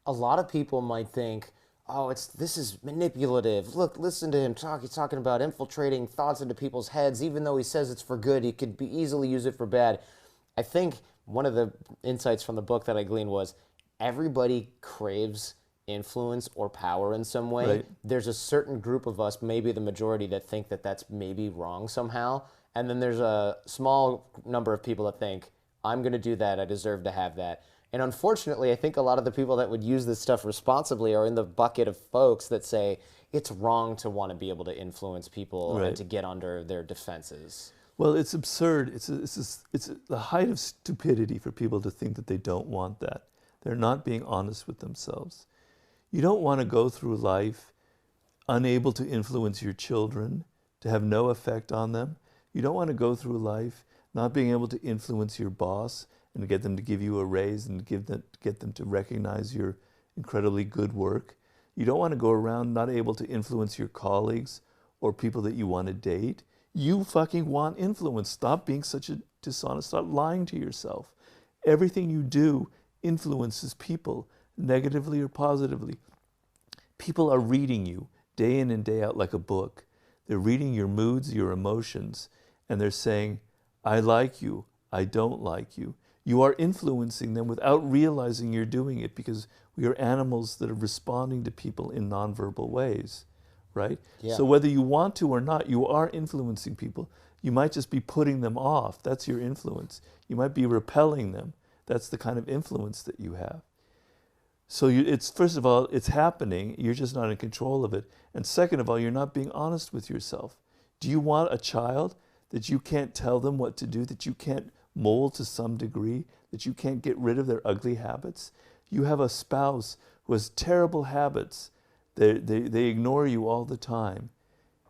a lot of people might think, oh, this is manipulative. Look, listen to him talk. He's talking about infiltrating thoughts into people's heads. Even though he says it's for good, he could be easily use it for bad. I think one of the insights from the book that I gleaned was everybody craves influence or power in some way. Right. There's a certain group of us, maybe the majority, that think that that's maybe wrong somehow. And then there's a small number of people that think, I'm going to do that. I deserve to have that. And unfortunately, I think a lot of the people that would use this stuff responsibly are in the bucket of folks that say it's wrong to want to be able to influence people Right. and to get under their defenses. Well, it's absurd. It's the height of stupidity for people to think that they don't want that. They're not being honest with themselves. You don't want to go through life unable to influence your children, to have no effect on them. You don't want to go through life not being able to influence your boss and get them to give you a raise and get them to recognize your incredibly good work. You don't want to go around not able to influence your colleagues or people that you want to date. You fucking want influence. Stop being such a dishonest. Stop lying to yourself. Everything you do influences people, negatively or positively. People are reading you day in and day out like a book. They're reading your moods, your emotions, and they're saying, I like you, I don't like you. You are influencing them without realizing you're doing it, because we are animals that are responding to people in nonverbal ways, right? Yeah. So whether you want to or not, you are influencing people. You might just be putting them off. That's your influence. You might be repelling them. That's the kind of influence that you have. So it's, first of all, it's happening. You're just not in control of it. And second of all, you're not being honest with yourself. Do you want a child that you can't tell them what to do, that you can't mold to some degree, that you can't get rid of their ugly habits? You have a spouse who has terrible habits. They ignore you all the time.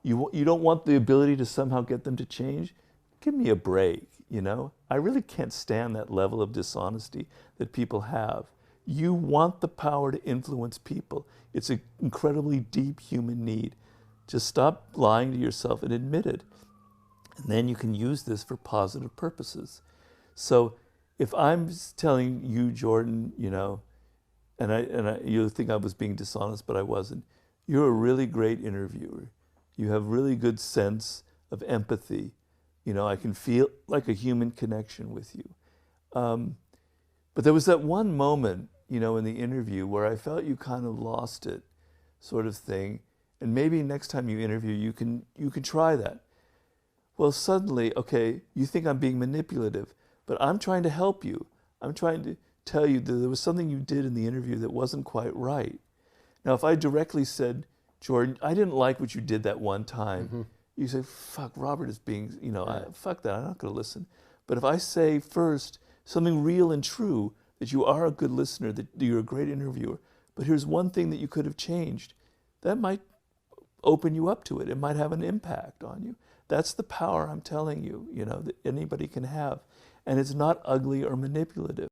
You don't want the ability to somehow get them to change? Give me a break, you know? I really can't stand that level of dishonesty that people have. You want the power to influence people. It's an incredibly deep human need. Just stop lying to yourself and admit it. And then you can use this for positive purposes. So if I'm telling you, Jordan, you know, and you think I was being dishonest, but I wasn't. You're a really great interviewer. You have really good sense of empathy. You know, I can feel like a human connection with you. But there was that one moment, you know, in the interview where I felt you kind of lost it, sort of thing. And maybe next time you interview, you can try that. Well, suddenly, okay, you think I'm being manipulative, but I'm trying to help you. I'm trying to tell you that there was something you did in the interview that wasn't quite right. Now, if I directly said, Jordan, I didn't like what you did that one time, you say, fuck, Robert is being, you know, fuck that, I'm not going to listen. But if I say first something real and true, that you are a good listener, that you're a great interviewer, but here's one thing that you could have changed, that might open you up to it. It might have an impact on you. That's the power I'm telling you, you know, that anybody can have. And it's not ugly or manipulative.